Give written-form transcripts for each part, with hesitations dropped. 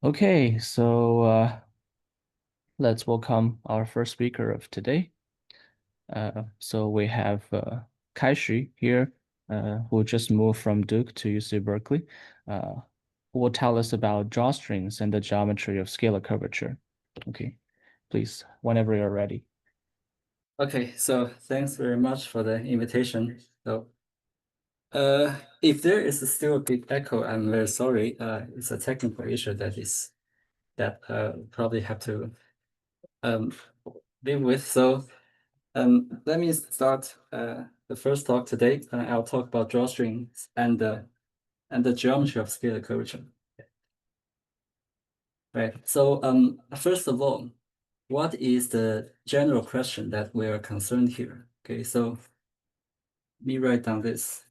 Okay, so let's welcome our first speaker of today. So we have Kaishi here, who just moved from Duke to UC Berkeley, who will tell us about drawstrings and the geometry of scalar curvature. Okay, please, whenever you're ready. Okay, so thanks very much for the invitation. So, if there is still a big echo, I'm very sorry. It's a technical issue that probably have to um, live with. So, let me start the first talk today. I'll talk about drawstrings and the geometry of scalar curvature. Right. So, first of all, what is the general question that we are concerned here? Okay, so let me write down this.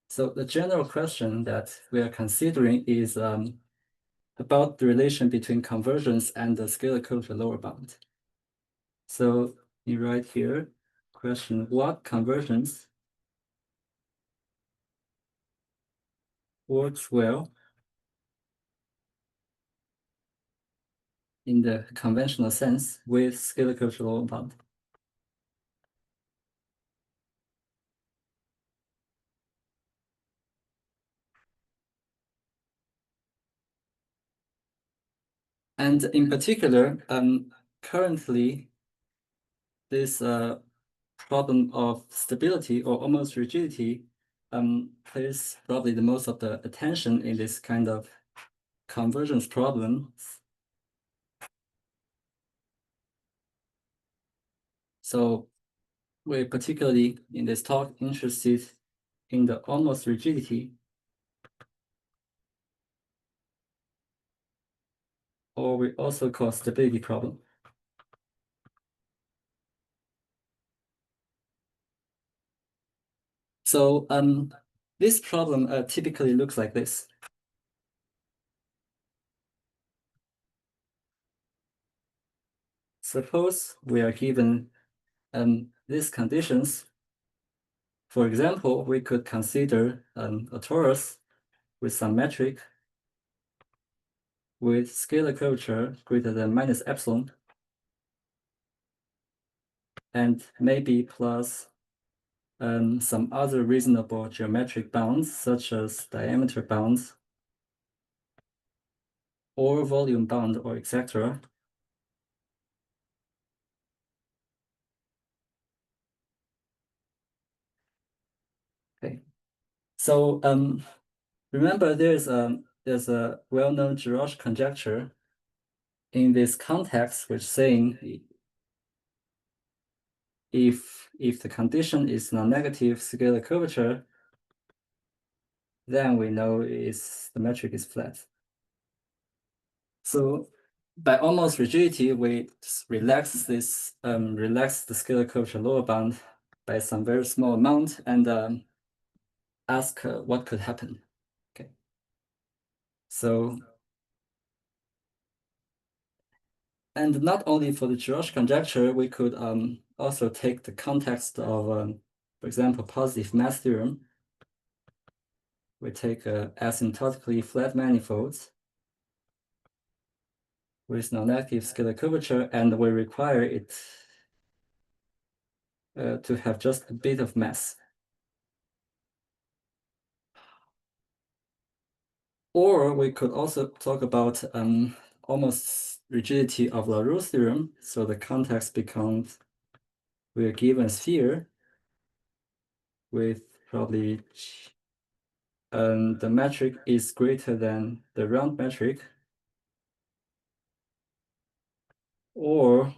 So the general question that we are considering is about the relation between convergence and the scalar curvature lower bound. So you write here, question, what convergence works well in the conventional sense with scalar curvature lower bound? And in particular, currently, this problem of stability or almost rigidity plays probably the most of the attention in this kind of convergence problem. So we're particularly in this talk interested in the almost rigidity or we also call stability problem. So this problem typically looks like this. Suppose we are given these conditions. For example, we could consider a torus with some metric with scalar curvature greater than minus epsilon and maybe plus some other reasonable geometric bounds such as diameter bounds or volume bound or etc. Okay, so remember there's a well-known Giraud conjecture in this context which saying if the condition is non-negative scalar curvature, then we know the metric is flat. So by almost rigidity, we relax the scalar curvature lower bound by some very small amount and ask what could happen. Okay. So, and not only for the Giraud conjecture, we could also take the context of, for example, positive mass theorem. We take asymptotically flat manifolds with non-negative scalar curvature, and we require it to have just a bit of mass. Or we could also talk about almost rigidity of Larousse theorem. So the context becomes we are given a sphere with probably the metric is greater than the round metric, or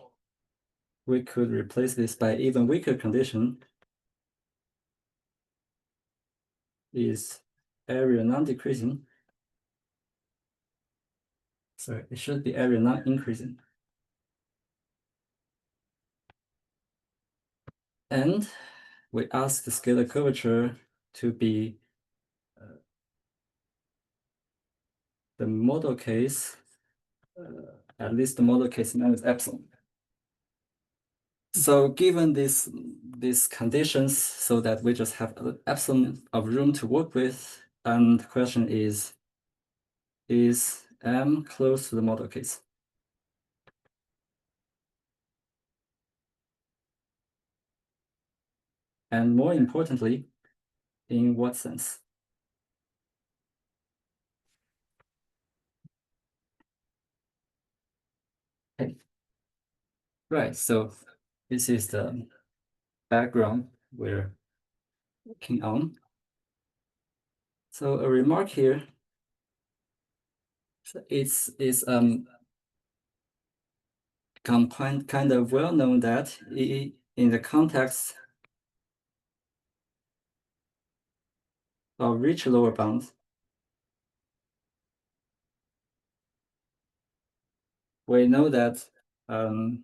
we could replace this by even weaker condition is area non-decreasing. So it should be area non-increasing. And we ask the scalar curvature to be the model case, at least the model case minus epsilon. So given these conditions, so that we just have epsilon of room to work with, and the question is M close to the model case. And more importantly, in what sense? Okay. Right, so this is the background we're working on. So a remark here, it's become kind of well known that in the context of rich lower bounds, we know that the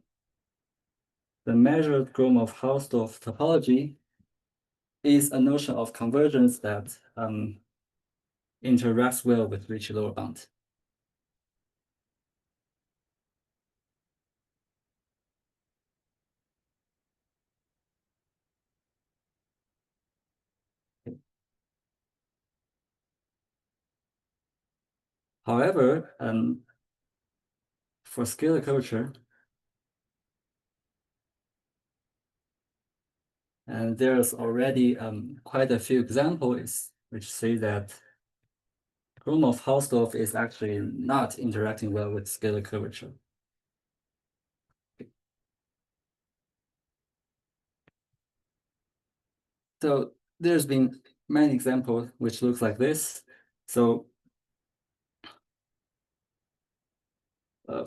measured Gromov-Hausdorff topology is a notion of convergence that interacts well with rich lower bound. However, for scalar curvature, and there's already quite a few examples which say that Gromov-Hausdorff is actually not interacting well with scalar curvature. So there's been many examples which looks like this. So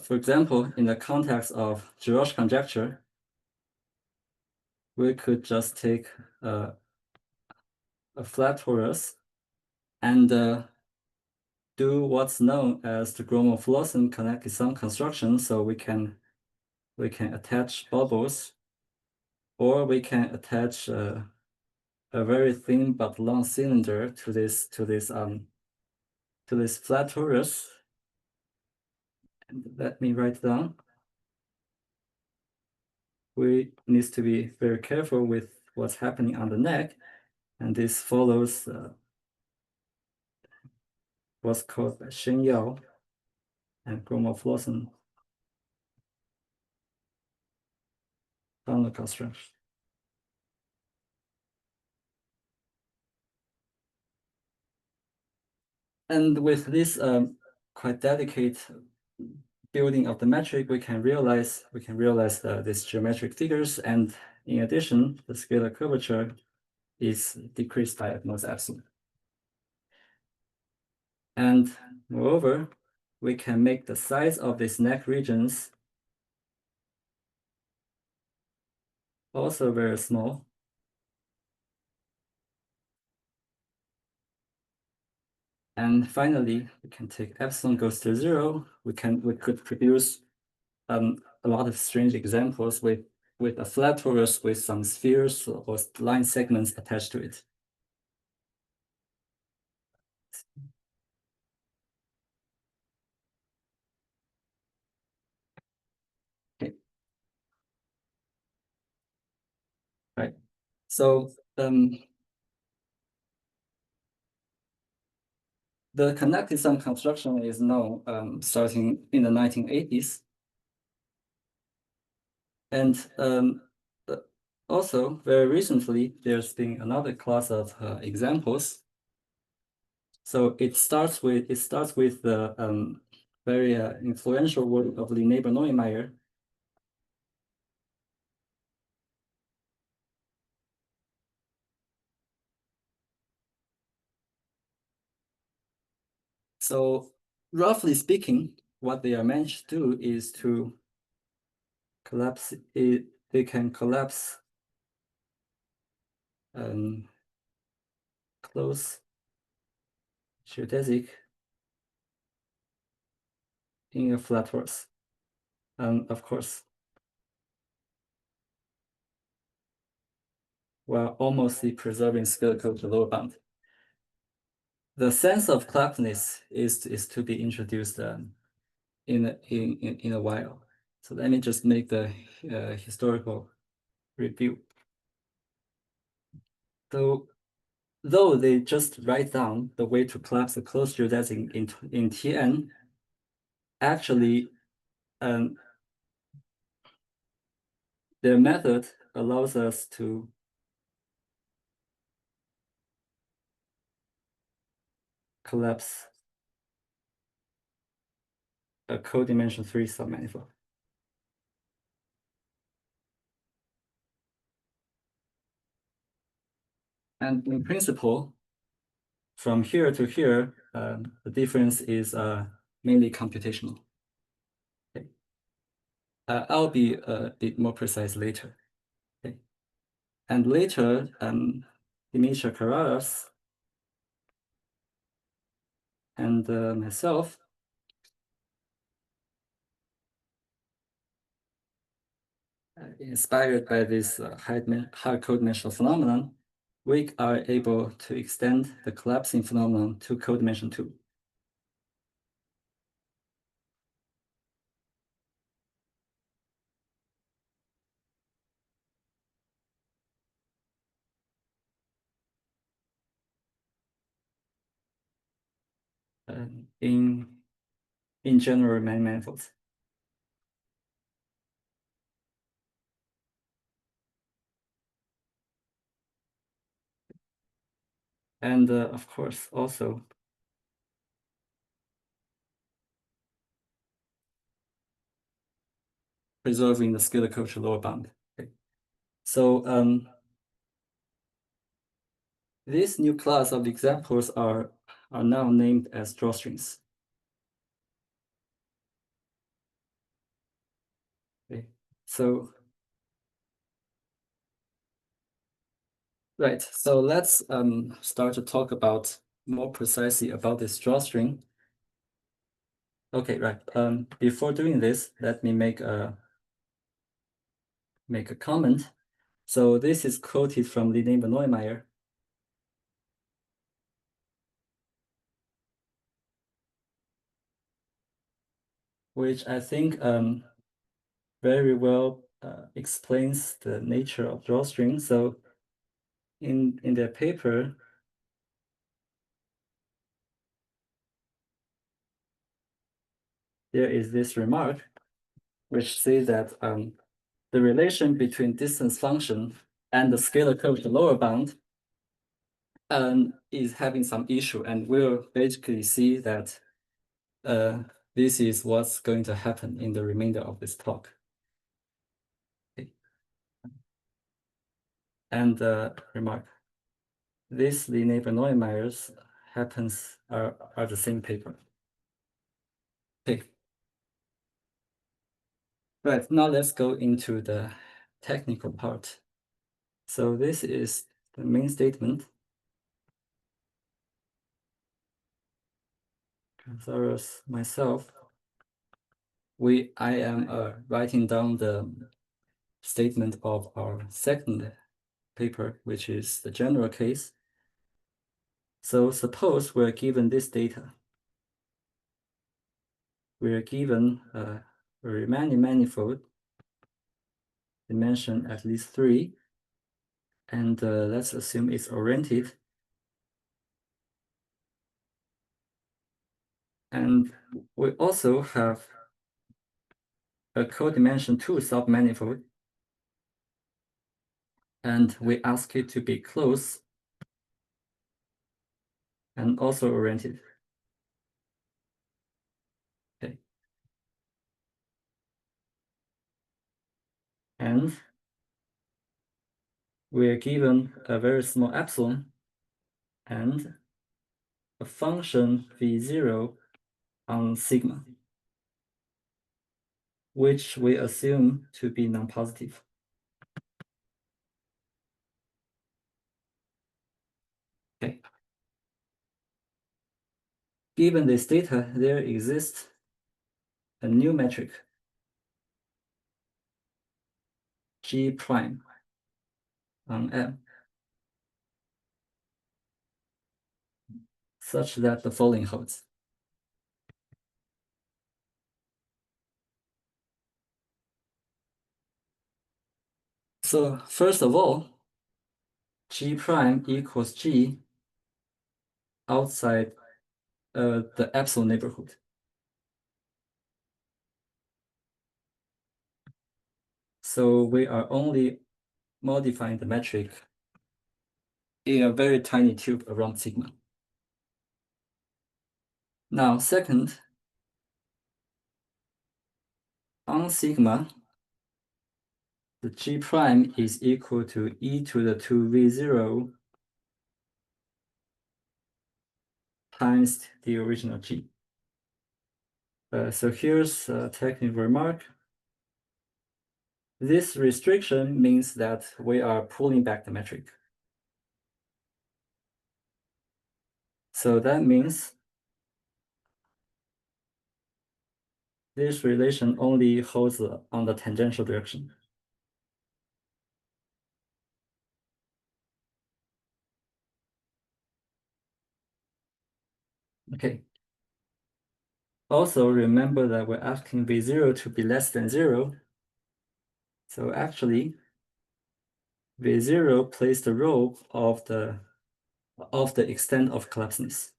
for example, in the context of Giraud conjecture, we could just take a flat torus and do what's known as the Gromov-Lawson connected sum construction. So we can attach bubbles, or we can attach a very thin but long cylinder to this flat torus. And let me write down. We need to be very careful with what's happening on the neck, and this follows what's called Shen Yao and Gromov-Lawson tunnel construction. And with this quite delicate building of the metric, we can realize these geometric figures, and in addition, the scalar curvature is decreased by at most epsilon. And moreover, we can make the size of these neck regions also very small. And finally, we can take epsilon goes to 0. We could produce a lot of strange examples with a flat torus with some spheres or line segments attached to it. Okay. Right. So the connected sum construction is known starting in the 1980s. And also, very recently, there's been another class of examples. So it starts with the very influential work of Lieber-Neumayer. So roughly speaking, what they are meant to do is to collapse it. They can collapse close geodesic in a flat torus. Of course, while almost preserving spherical lower bound. The sense of collapsedness is to be introduced in a while. So let me just make the historical review. So though they just write down the way to collapse the closed geodesic in Tn, actually, the method allows us to collapse a codimension 3 submanifold. And in principle, from here to here, the difference is mainly computational. Okay. I'll be a bit more precise later. Okay. And later, Demetre Kazaras and myself inspired by this high codimensional phenomenon, we are able to extend the collapsing phenomenon to codimension 2. In general many manifolds. And of course, also preserving the scalar curvature lower bound. Okay. So this new class of examples are now named as drawstrings. Okay. So right, so let's start to talk about more precisely about this drawstring. Okay, right. Before doing this, let me make a comment. So this is quoted from Linné-Neumayer. Which I think very well explains the nature of drawstring. So in their paper, there is this remark which says that the relation between distance function and the scalar curvature lower bound is having some issue, and we'll basically see that this is what's going to happen in the remainder of this talk. Okay. And remark, this Linné-Neumeyer's happens are the same paper. Okay. Right, now let's go into the technical part. So this is the main statement. Kazaras, myself, I am writing down the statement of our second paper, which is the general case. So suppose we're given this data. We're given a Riemannian manifold, dimension at least 3, and let's assume it's oriented. And we also have a codimension 2 submanifold, and we ask it to be closed and also oriented. Okay. And we are given a very small epsilon and a function v0 on sigma, which we assume to be non-positive. Okay. Given this data, there exists a new metric, G prime on M, such that the following holds. So first of all, G prime equals G outside the epsilon neighborhood. So we are only modifying the metric in a very tiny tube around sigma. Now, second, on sigma, the G prime is equal to e to the 2v0 times the original G. So here's a technical remark. This restriction means that we are pulling back the metric. So that means this relation only holds on the tangential direction. Okay. Also, remember that we're asking V0 to be less than 0. So actually, V0 plays the role of the extent of collapseness.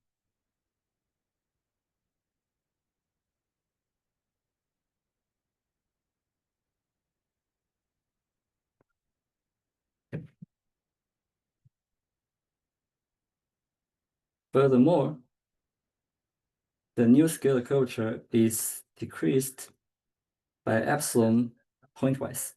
Furthermore, the new scalar curvature is decreased by epsilon pointwise.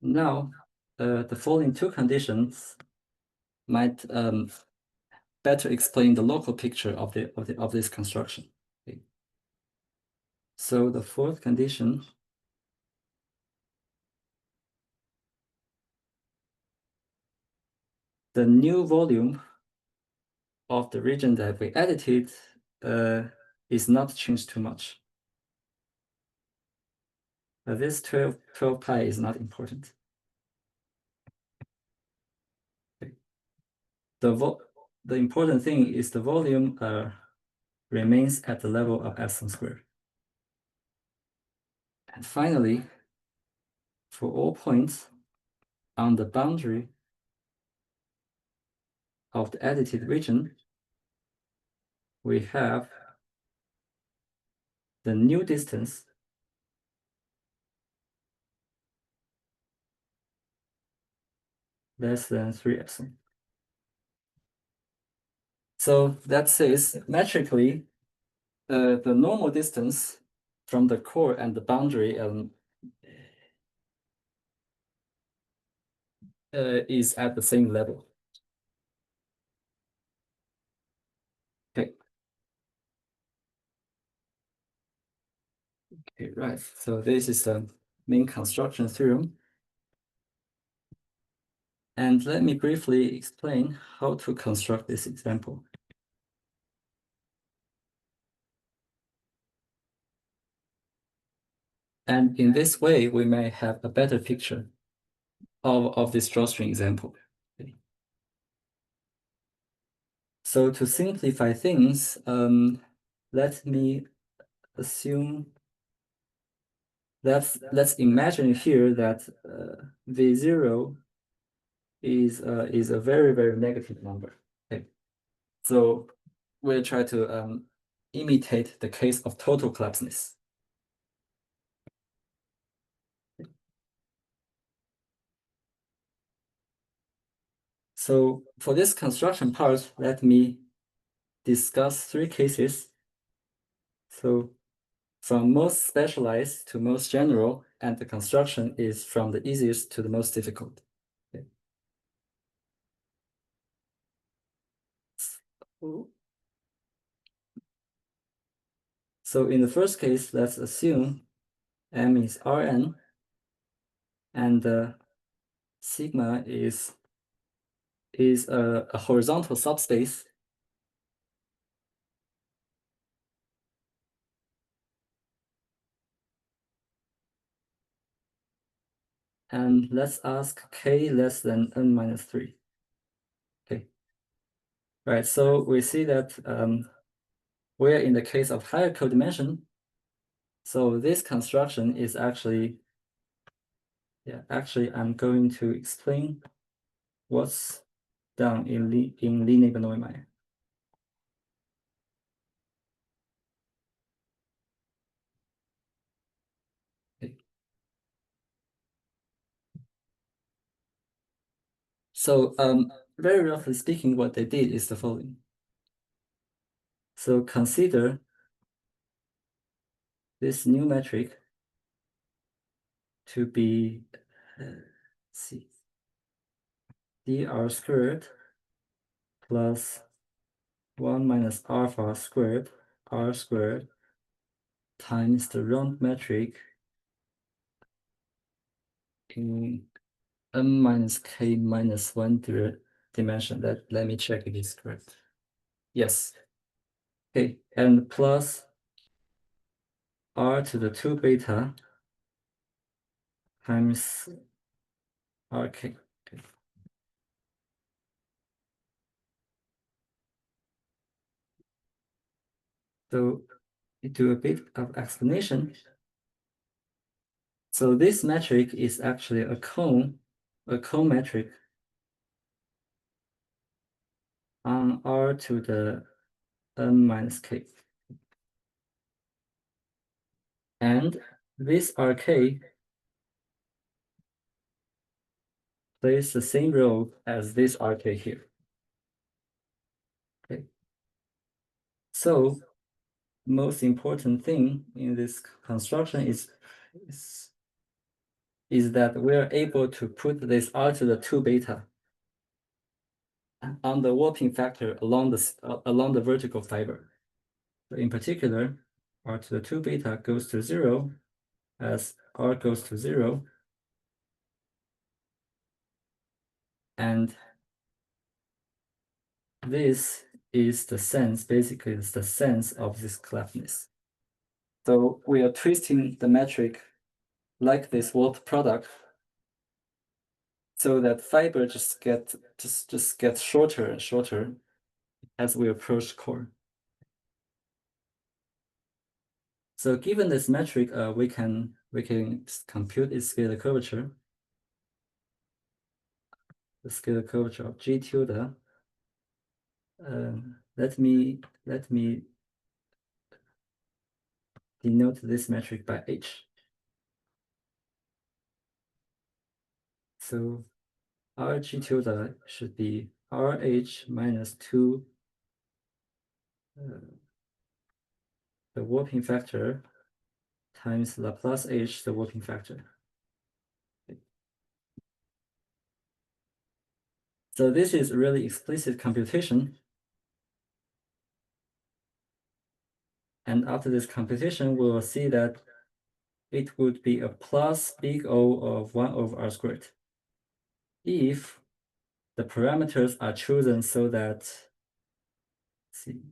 Now, the following two conditions might better explain the local picture of this construction. Okay. So the fourth condition, the new volume of the region that we edited is not changed too much. This 12 pi is not important. Okay. The important thing is the volume remains at the level of epsilon squared. And finally, for all points on the boundary of the edited region, we have the new distance less than 3 epsilon. So that says metrically, the normal distance from the core and the boundary is at the same level. Okay. Okay, right. So this is the main construction theorem. And let me briefly explain how to construct this example. And in this way, we may have a better picture of this drawstring example. Okay. So to simplify things, let me assume let's imagine here that V0 is a very, very negative number. Okay. So we'll try to imitate the case of total collapseness. So for this construction part, let me discuss three cases. So from most specialized to most general, and the construction is from the easiest to the most difficult. Okay. So in the first case, let's assume M is Rn, and sigma is a horizontal subspace. And let's ask k less than n minus 3. Okay. Right, so we see that we're in the case of higher codimension. So this construction is actually, I'm going to explain what's done in linear Bernoulli. Okay. So very roughly speaking, what they did is the following. So consider this new metric to be see, dr squared plus 1 minus alpha squared r squared times the round metric in n minus k minus 1 dimension. Let me check if it's correct. Yes. Okay, and plus r to the 2 beta times rk. Okay. So we do a bit of explanation. So this metric is actually a cone metric on r to the n minus k. And this rk plays the same role as this rk here. Okay. So most important thing in this construction is that we are able to put this r to the 2 beta on the warping factor along the vertical fiber. So in particular, r to the 2 beta goes to 0 as r goes to 0. And this is the sense, basically it's the sense of this cleftness. So we are twisting the metric like this warp product so that fiber just gets shorter and shorter as we approach core. So given this metric, we can compute its scalar curvature. The scalar curvature of G tilde. Let me denote this metric by H. So RG tilde should be RH minus 2 the warping factor times Laplace H, the warping factor. So this is really explicit computation. And after this computation, we will see that it would be a plus big O of 1 over R squared if the parameters are chosen so that, see,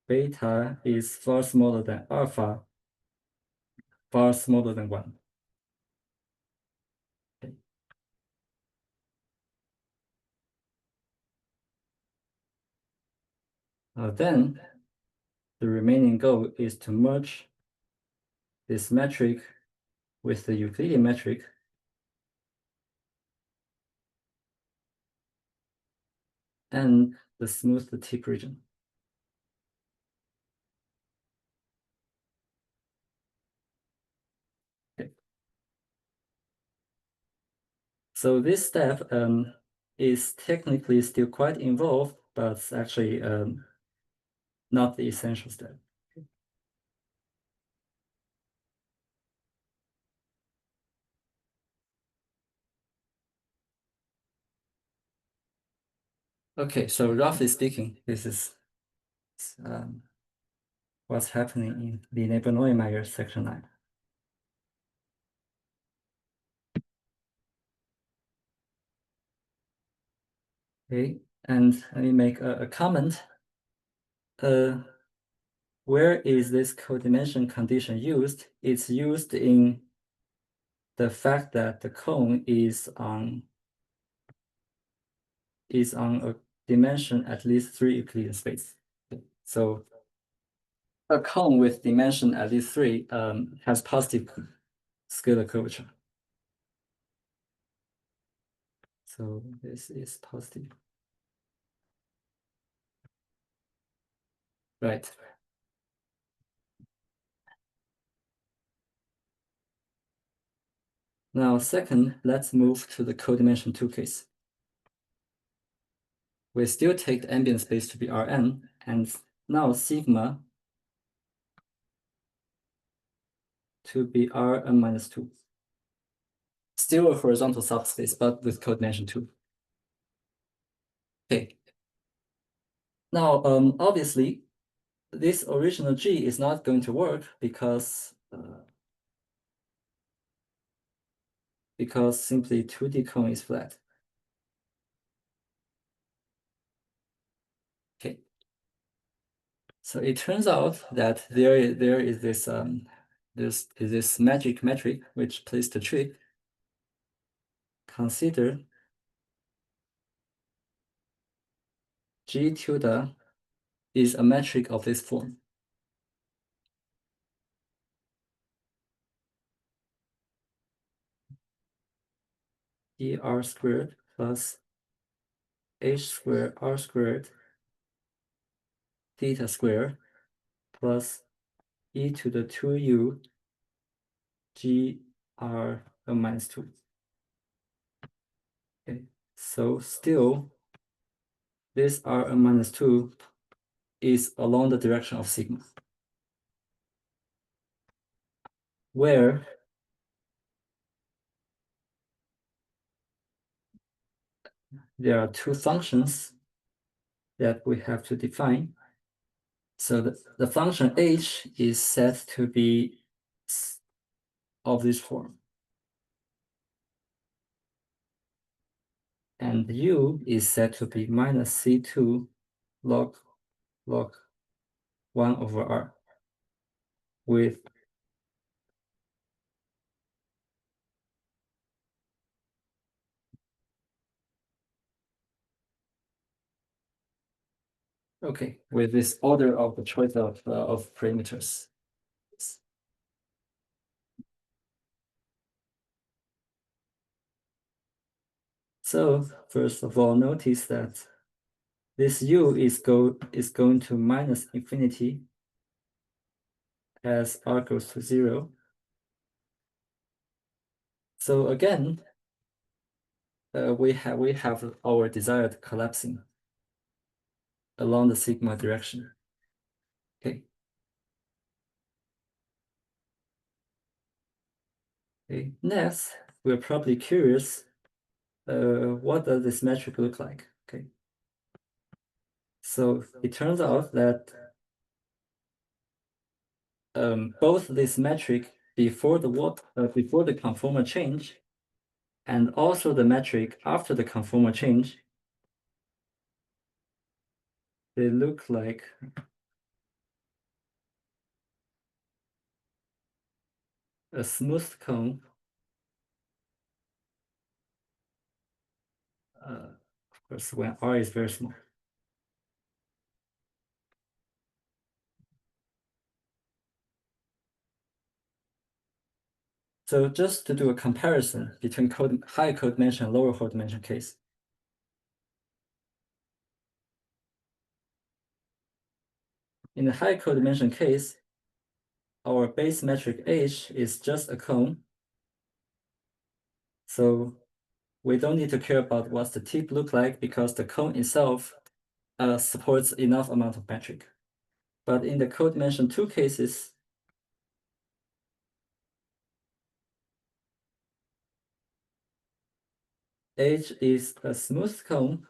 beta is far smaller than alpha, far smaller than 1. Okay. Then the remaining goal is to merge this metric with the Euclidean metric and the smooth tip region. Okay. So this step is technically still quite involved, but it's actually not the essential step. Okay, so roughly speaking, this is what's happening in the Bernoulli-Meyer section 9. Okay, and let me make a comment. Where is this codimension condition used? It's used in the fact that the cone is on a dimension at least 3 Euclidean space. Okay. So a cone with dimension at least 3 has positive scalar curvature. So this is positive. Right. Now, second, let's move to the codimension 2 case. We still take the ambient space to be Rn, and now sigma to be Rn minus 2. Still a horizontal subspace, but with codimension 2. Okay. Now, obviously, this original G is not going to work because simply 2D cone is flat. Okay. So it turns out that there is this magic metric which plays the trick. Consider G tilde is a metric of this form. ER squared plus H squared R squared theta squared plus e to the 2u GR minus 2. Okay, so still this R minus 2 is along the direction of sigma, where there are two functions that we have to define. So the function h is set to be of this form. And u is set to be minus c2 log 1 over r with this order of the choice of parameters. So first of all, notice that this u is going to minus infinity as r goes to 0. So again, we have our desired collapsing along the sigma direction. Okay. Okay. Next, we're probably curious, what does this metric look like? Okay. So it turns out that both this metric before the conformal change and also the metric after the conformal change, they look like a smooth cone. Of course, when R is very small. So just to do a comparison between high codimension and lower codimension case. In the high codimension case, our base metric H is just a cone. So we don't need to care about what's the tip look like because the cone itself supports enough amount of metric. But in the codimension 2 cases, H is a smooth cone,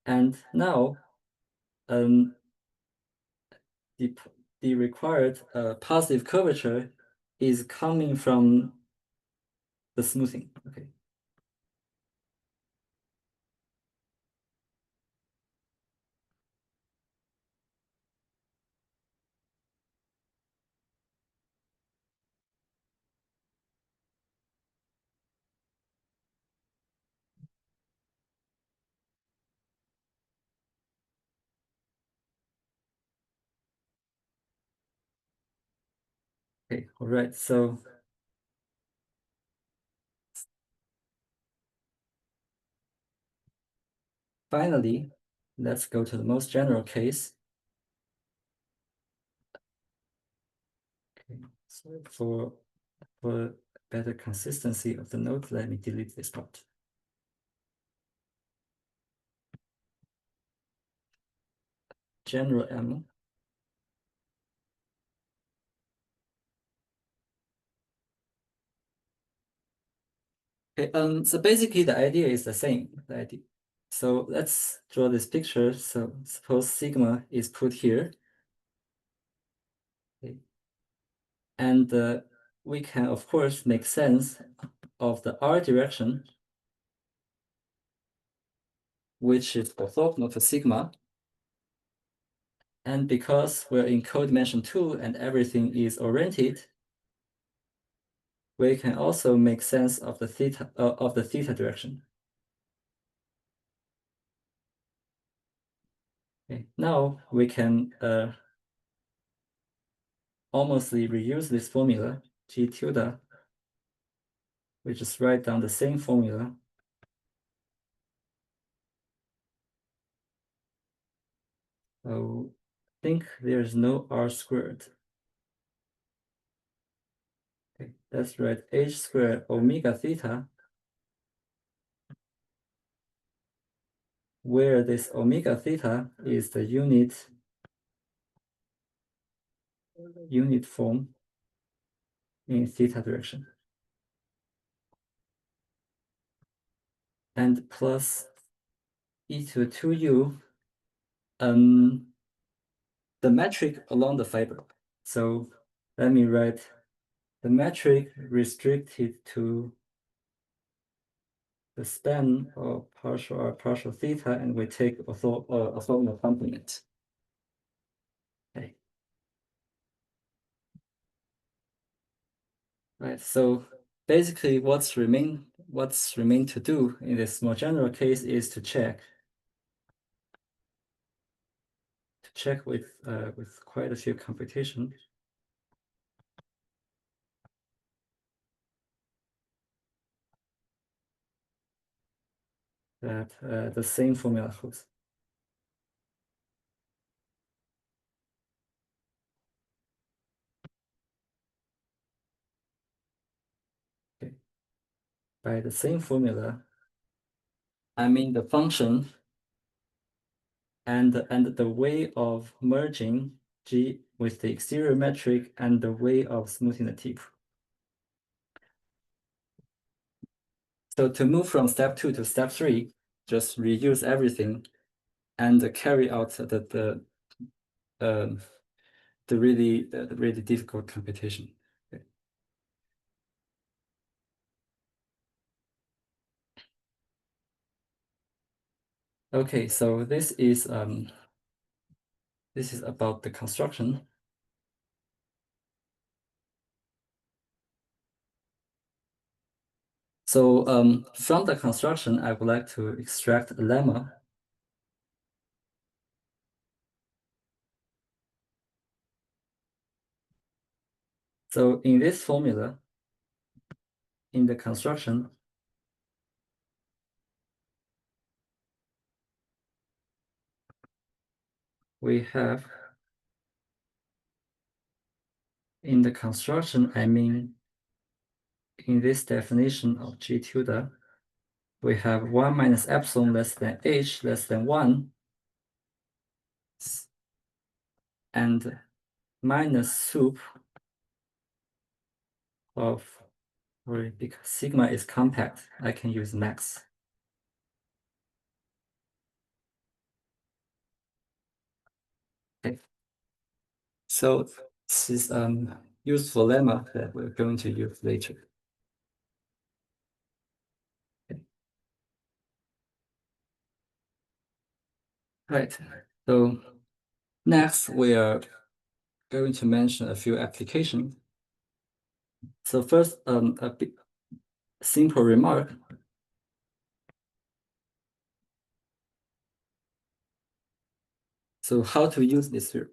and now the required positive curvature is coming from the smoothing. Okay. Okay, all right. So finally, let's go to the most general case. Okay, so for better consistency of the note, let me delete this part. General M. Okay, so basically the idea is the same. So let's draw this picture. So suppose sigma is put here. Okay. And we can, of course, make sense of the R direction, which is orthogonal to sigma. And because we're in codimension 2 and everything is oriented, we can also make sense of the theta direction. Okay. Now we can almost reuse this formula, G tilde. We just write down the same formula. So I think there's no R squared. Okay, let's write H squared omega theta, where this omega theta is the unit form in theta direction. And plus e to 2u, the metric along the fiber. So let me write the metric restricted to the span of partial theta, and we take orthogonal complement. Okay. Right. So basically, what's remain to do in this more general case is to check with quite a few computations that the same formula holds. Okay. By the same formula, I mean the function and the way of merging G with the exterior metric and the way of smoothing the tip. So to move from step 2 to step 3, just reuse everything and carry out the really difficult computation. Okay. Okay, so this is about the construction. So from the construction, I would like to extract a lemma. So in this formula, in the construction, we have, in the construction, I mean, in this definition of G tilde, we have 1 minus epsilon less than h less than 1, and minus sup of, because sigma is compact, I can use max. Okay. So this is useful lemma that we're going to use later. Okay. Right. So next we are going to mention a few applications. So first, a bit simple remark. So how to use this theorem?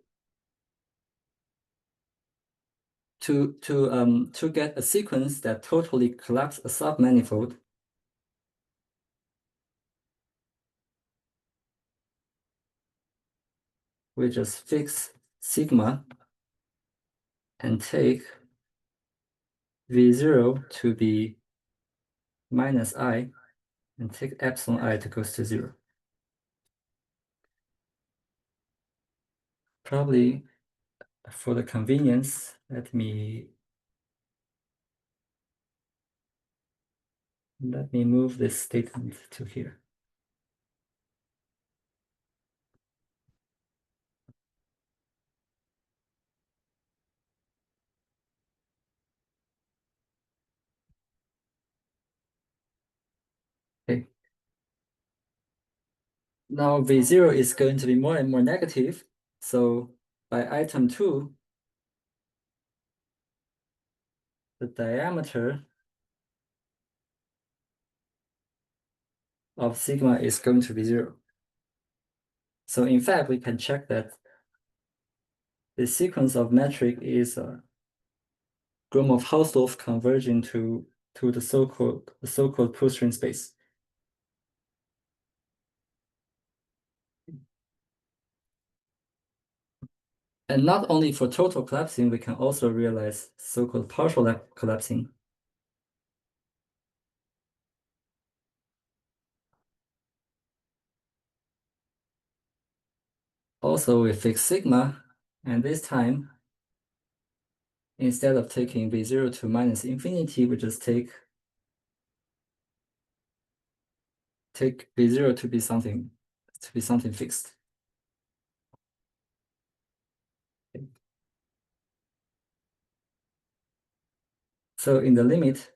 To get a sequence that totally collapses a submanifold, we just fix sigma and take V0 to be minus I and take epsilon I to goes to 0. Probably for the convenience, let me move this statement to here. Okay. Now V0 is going to be more and more negative. So by item 2, the diameter of sigma is going to be 0. So in fact, we can check that the sequence of metric is Gromov-Hausdorff converging to the so-called Pull-string space. And not only for total collapsing, we can also realize so-called partial collapsing. Also, we fix sigma, and this time, instead of taking V0 to minus infinity, we just take V0 to be something fixed. Okay. So in the limit,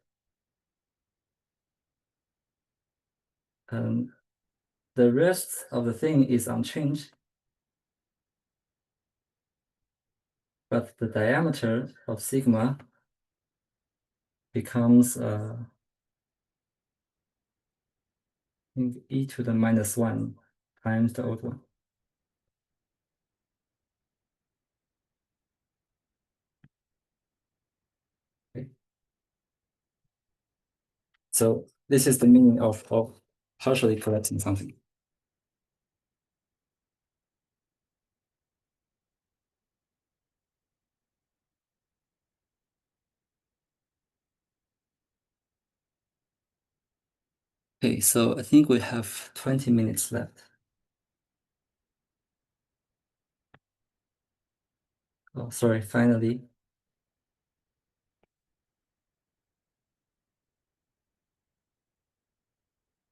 the rest of the thing is unchanged, but the diameter of sigma becomes e to the minus 1 times the old one. Okay. So this is the meaning of partially collapsing something. Okay, so I think we have 20 minutes left. Oh, sorry, finally.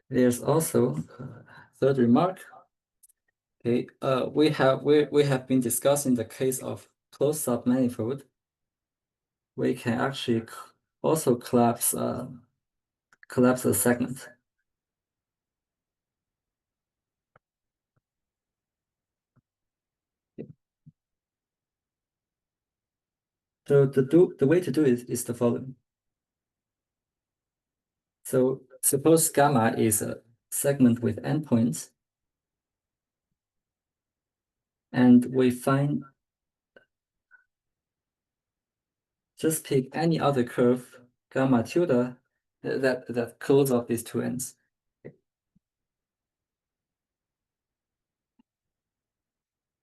There's also a third remark. Okay, we have been discussing the case of closed submanifold. We can actually also collapse a segment. So the way to do it is the following. So suppose gamma is a segment with endpoints, and we find just pick any other curve gamma tilde that close off these two ends.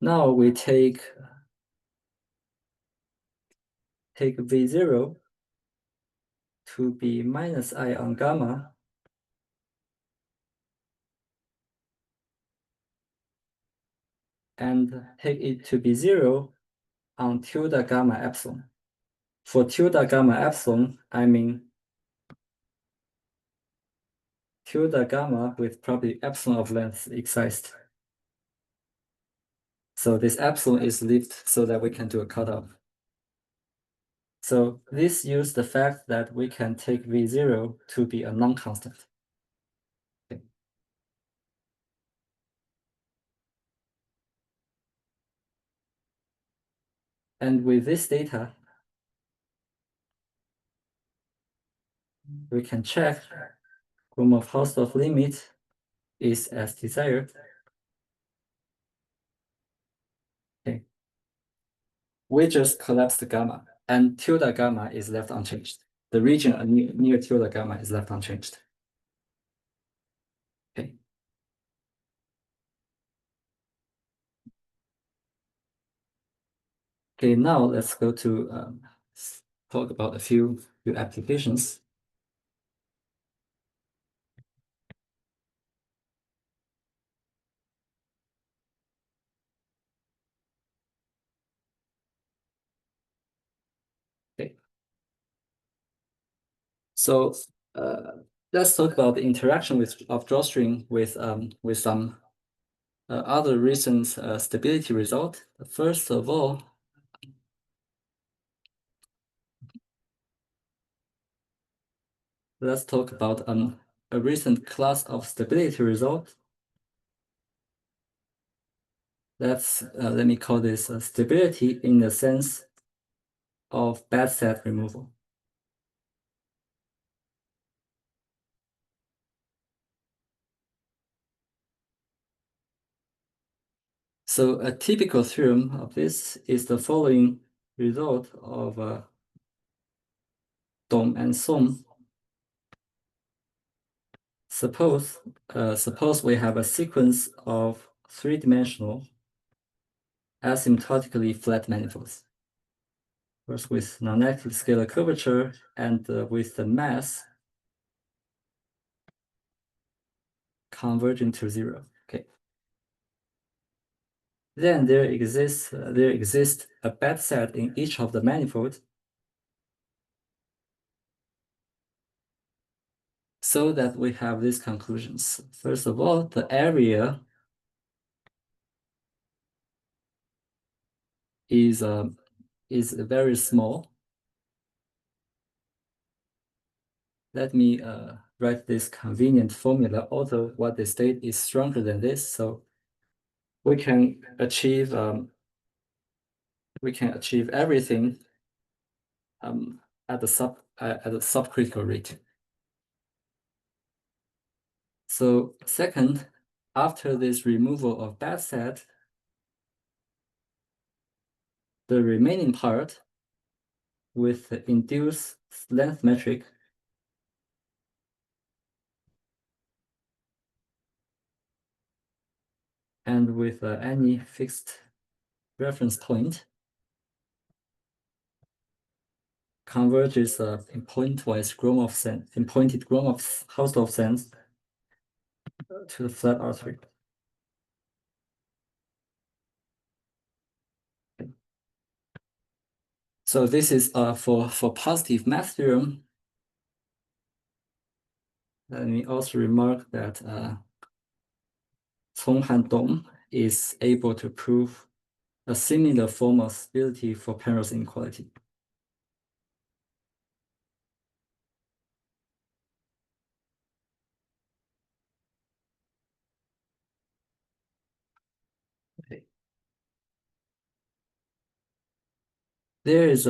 Now we take V0 to be minus I on gamma, and take it to be 0 on tilde gamma epsilon. For tilde gamma epsilon, I mean tilde gamma with probably epsilon of length excised. So this epsilon is left so that we can do a cutoff. So this uses the fact that we can take V0 to be a non-constant. Okay. And with this data, we can check Gromov-Hausdorff limit is as desired. Okay. We just collapse the gamma, and tilde gamma is left unchanged. The region near tilde gamma is left unchanged. Okay. Okay, now let's go to talk about a few applications. Okay. So let's talk about the interaction of drawstring with some other recent stability result. First of all, let's talk about a recent class of stability result. Let's let me call this stability in the sense of bad set removal. So a typical theorem of this is the following result of Dom and Song. Suppose we have a sequence of three-dimensional asymptotically flat manifolds. First with non-negative scalar curvature and with the mass converging to zero. Okay. Then there exists a bad set in each of the manifolds, so that we have these conclusions. First of all, the area is very small. Let me write this convenient formula, although what they state is stronger than this, so we can achieve everything at the subcritical rate. So second, after this removal of bad set, the remaining part with the induced length metric and with any fixed reference point converges in pointwise Gromov sense, in pointed Gromov-Hausdorff sense to the flat R3. So this is for positive math theorem. Let me also remark that Cong and Dong is able to prove a similar form of stability for Penrose inequality. Okay. There's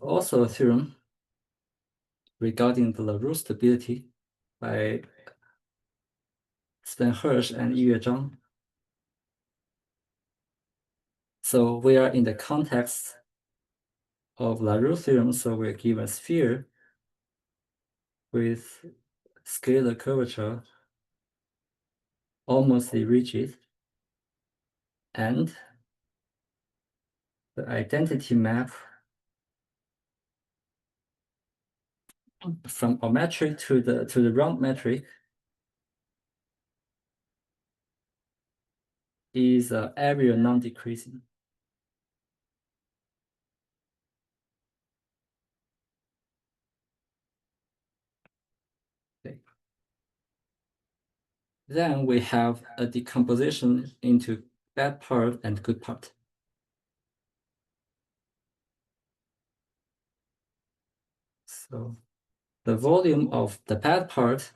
also a theorem regarding the LaRue stability by Sven Hirsch and Yue Zhang. So we are in the context of LaRue theorem, so we're given a sphere with scalar curvature almost rigid, and the identity map from a metric to the round metric is area non-decreasing. Okay. Then we have a decomposition into bad part and good part. So the volume of the bad part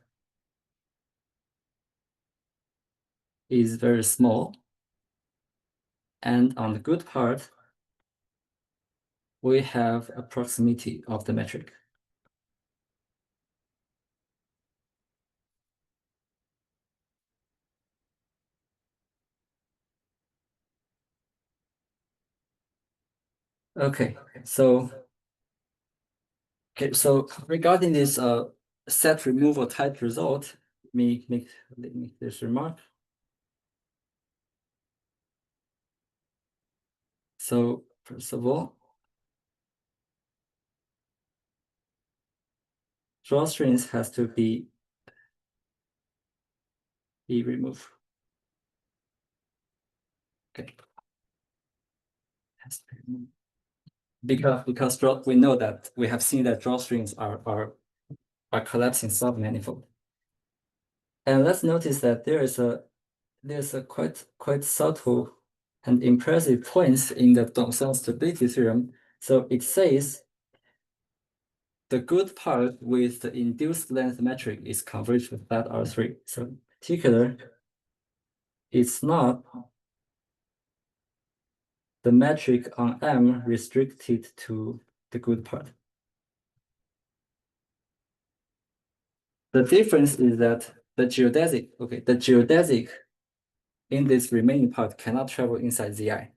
is very small, and on the good part, we have a proximity of the metric. Okay, so regarding this set removal type result, let me make this remark. So First of all, drawstrings has to be removed. Okay. Has to be removed. Because we know that we have seen that drawstrings are collapsing submanifold. And let's notice that there's a quite subtle and impressive points in the Dong-Song stability theorem. So it says the good part with the induced length metric is converged with that R3. So in particular, it's not the metric on M restricted to the good part. The difference is that the geodesic in this remaining part cannot travel inside Zi. Okay.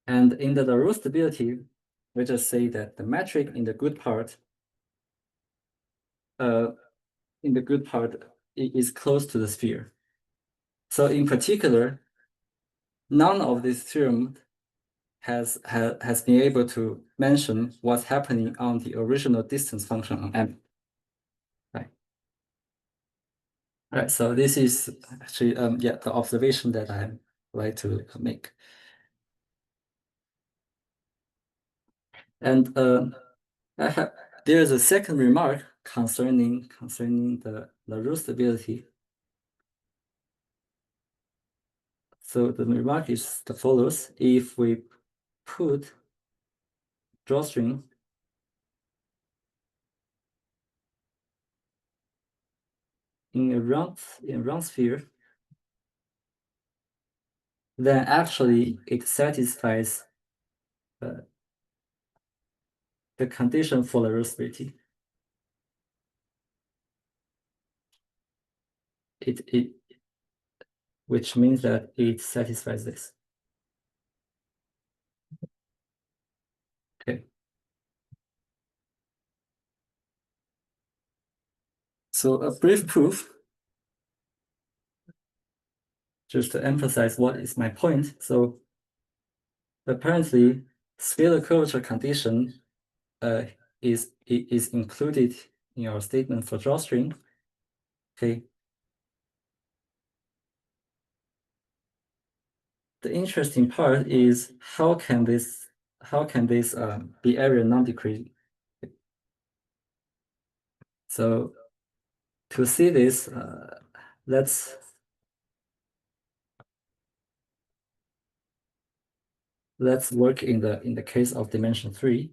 And in the root stability, we just say that the metric in the good part is close to the sphere. So in particular, none of this theorem has been able to mention what's happening on the original distance function on M. Right. All right. So this is actually the observation that I like to make. And there's a second remark concerning the root stability. So the remark is the follows: if we put drawstring in a round sphere, then actually it satisfies the condition for the root stability. Which means that it satisfies this. Okay. So a brief proof, just to emphasize what is my point. So apparently, scalar curvature condition is included in our statement for drawstring. Okay. The interesting part is how can this be area non-decreasing? So to see this, let's work in the case of dimension 3.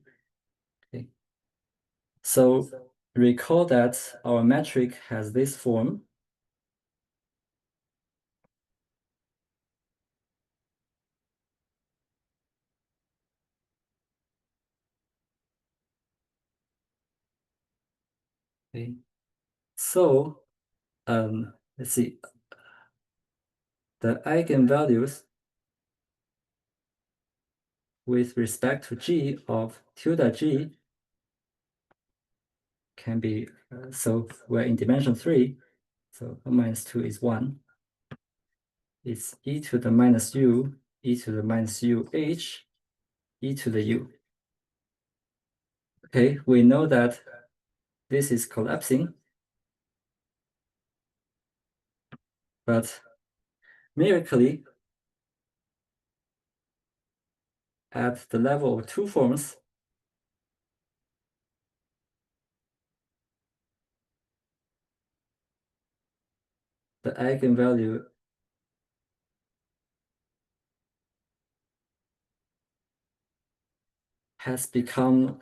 Okay. So recall that our metric has this form. Okay. So let's see. The eigenvalues with respect to G of tilde G can be, so we're in dimension 3, so 1 minus 2 is 1. It's e to the minus u, e to the minus u h, e to the u. Okay, we know that this is collapsing, but miraculously, at the level of 2 forms, the eigenvalue has become,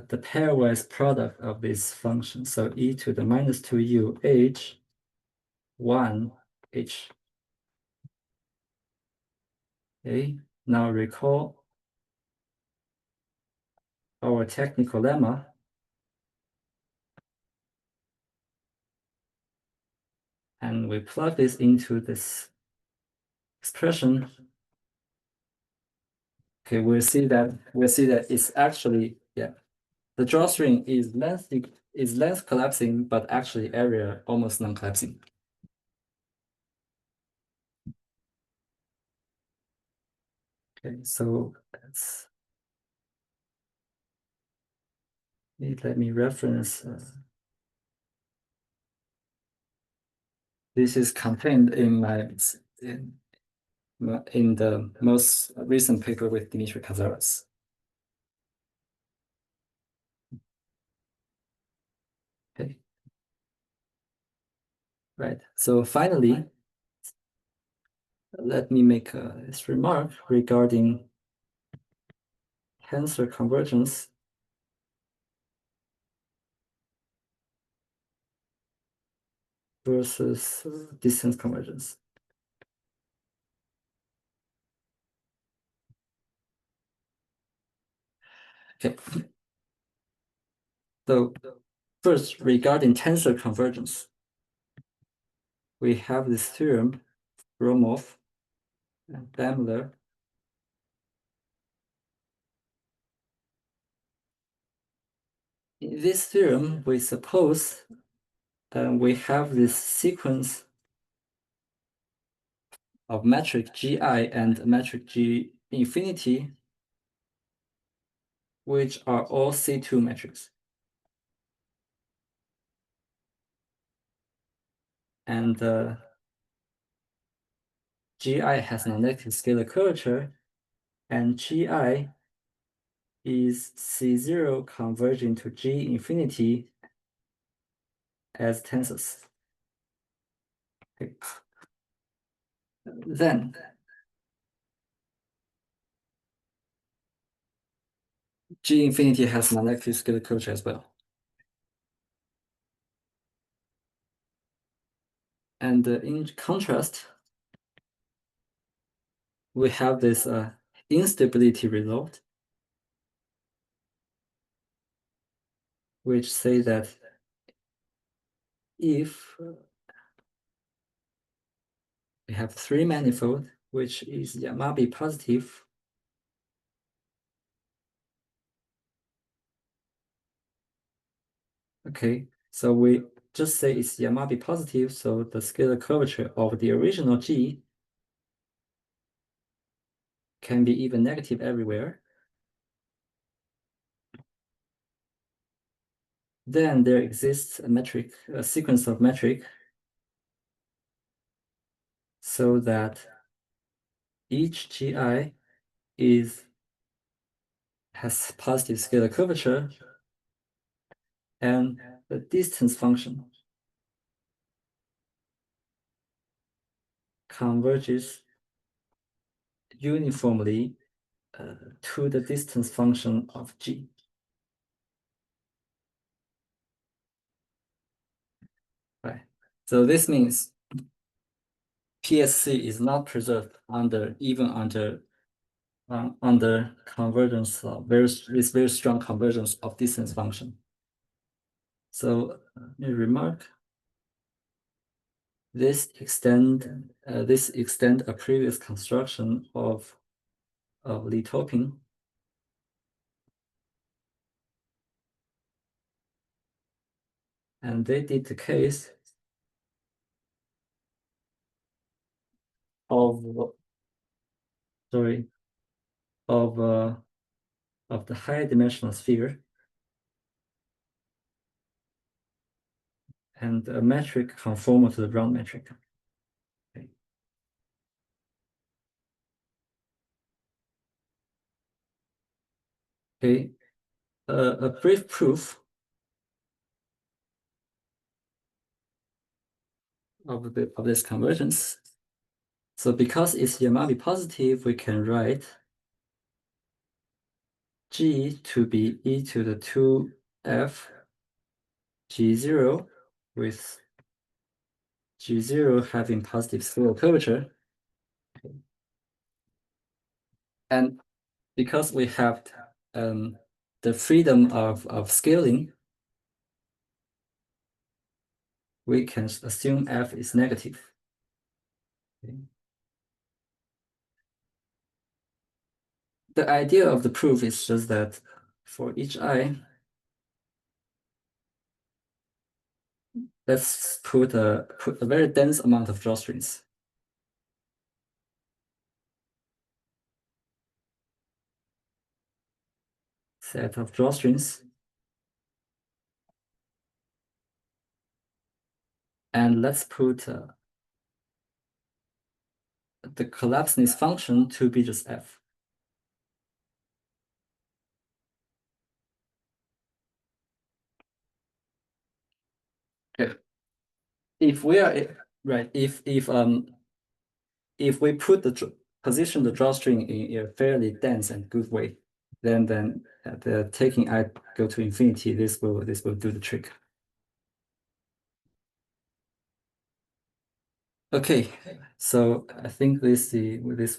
the pairwise product of this function. So e to the minus 2u h, 1 h. Okay, now recall our technical lemma. And we plug this into this expression. Okay, we'll see that it's actually, the drawstring is length collapsing, but actually area almost non-collapsing. Okay, so let me reference. This is contained in the most recent paper with Demetre Kazaras. Okay. Right. So finally, let me make this remark regarding tensor convergence versus distance convergence. Okay. So first, regarding tensor convergence, we have this theorem, Gromov and Daimler. In this theorem, we suppose that we have this sequence of metric Gi and metric G infinity, which are all C2 metrics. And Gi has non-negative scalar curvature, and Gi is C0 converging to G infinity as tensors. Okay. Then G infinity has non-negative scalar curvature as well. And in contrast, we have this instability result, which say that if we have three manifold, which is Yamabe positive, okay, so we just say it's Yamabe positive, so the scalar curvature of the original G can be even negative everywhere. Then there exists a sequence of metric, so that each Gi has positive scalar curvature, and the distance function converges uniformly to the distance function of G. Right. So this means PSC is not preserved even under convergence of very strong convergence of distance function. So a remark. This extend a previous construction of Lee Topin. And they did the case of the high dimensional sphere and a metric conformal to the ground metric. Okay. Okay. A brief proof of this convergence. So because it's Yamabe positive, we can write G to be e to the 2f G0 with G0 having positive scalar curvature. And because we have the freedom of scaling, we can assume f is negative. Okay. The idea of the proof is just that for each I, let's put a very dense amount of drawstrings. set of drawstrings. And let's put the collapseness function to be just f. Okay. If we are right, if we put position the drawstring in a fairly dense and good way, then the taking I go to infinity, this will do the trick. Okay, so I think this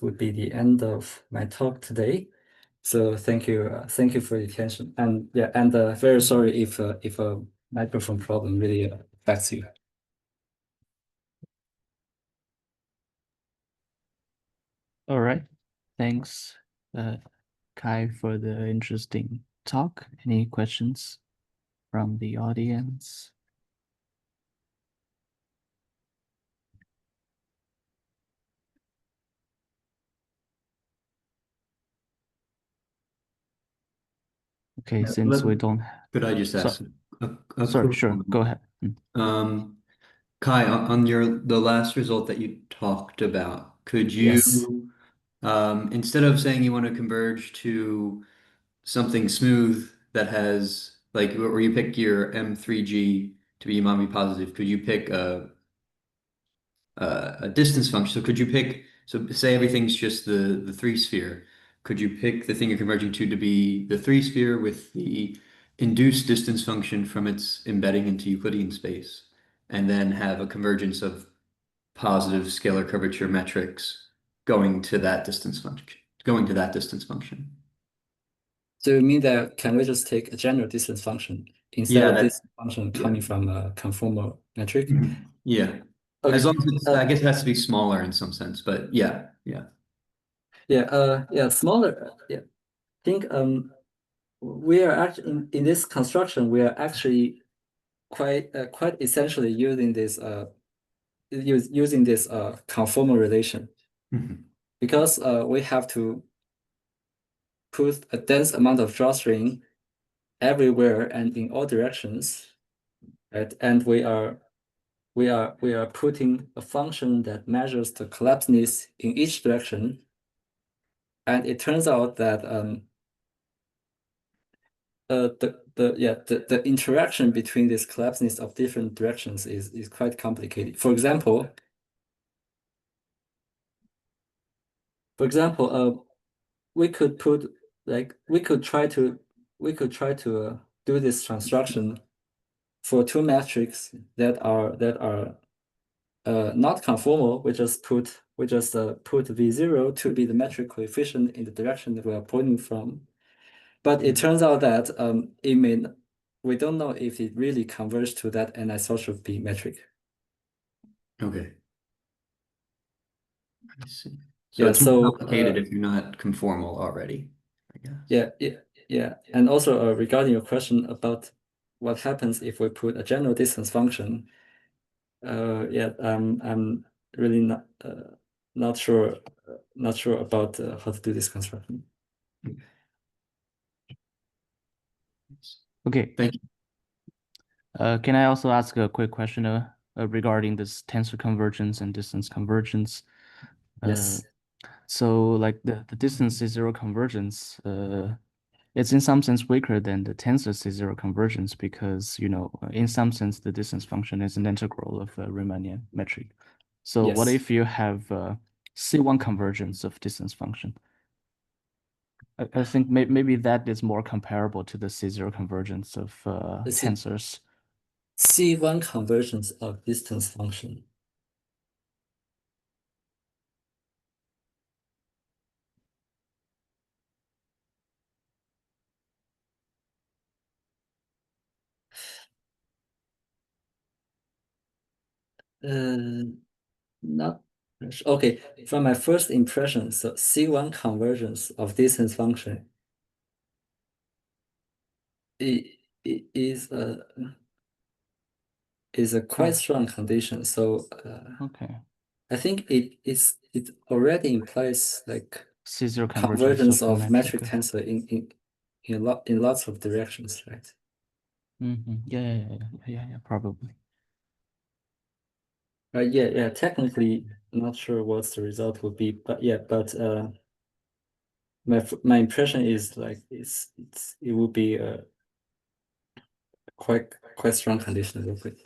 would be the end of my talk today. So thank you for your attention, and yeah, and very sorry if a microphone problem really affects you. All right. Thanks, Kai, for the interesting talk. Any questions from the audience? Okay, since we don't. Could I just ask a Sorry, quick sure. one? Go ahead. Kai, on the last result that you talked about, could Yes. you instead of saying you want to converge to something smooth that has like where you pick your M3G to be Umami positive, could you pick a distance function? So could you pick, so say everything's just the three sphere, could you pick the thing you're converging to be the three sphere with the induced distance function from its embedding into Euclidean space, and then have a convergence of positive scalar curvature metrics going to that distance function? So you mean that can we just take a general distance function instead Yeah, of that, this function coming from a conformal metric? yeah. Okay. As long as it's, I guess it has to be smaller in some sense, but yeah. Yeah, smaller. Yeah, I think we are actually in this construction, we are actually quite essentially using this conformal relation, because we have to put a dense amount of drawstring everywhere and in all directions, right? And we are putting a function that measures the collapseness in each direction, and it turns out that the interaction between this collapseness of different directions is quite complicated. For example, we could put we could try to do this construction for two metrics that are not conformal. We just put V0 to be the metric coefficient in the direction that we are pointing from. But it turns out that we don't know if it really converges to that anisotropy metric. Okay. I see. So Yeah, it's more complicated if you're not conformal already, I guess. Yeah. And also regarding your question about what happens if we put a general distance function, I'm really not sure about how to do this construction. Okay. Thank you. Can I also ask a quick question regarding this tensor convergence and distance convergence? Yes. So like the distance C0 convergence, it's in some sense weaker than the tensor C0 convergence because, in some sense, the distance function is an integral of a Riemannian metric. So what Yes. if you have C1 convergence of distance function? I think maybe that is more comparable to the C0 convergence of tensors. C1 convergence of distance function. Not okay. From my first impression, so C1 convergence of distance function it is a quite strong condition. So Okay. I think it already implies like C0 convergence of metric metric. tensor in in lots of directions, right? Yeah, probably. Yeah. Technically, not sure what the result would be, but yeah, my impression is like it would be a quite strong condition real quick.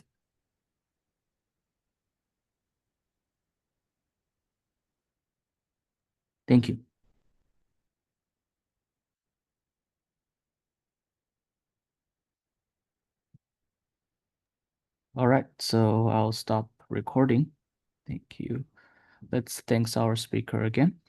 Thank you. All right, so I'll stop recording. Thank you. Let's thanks our speaker again.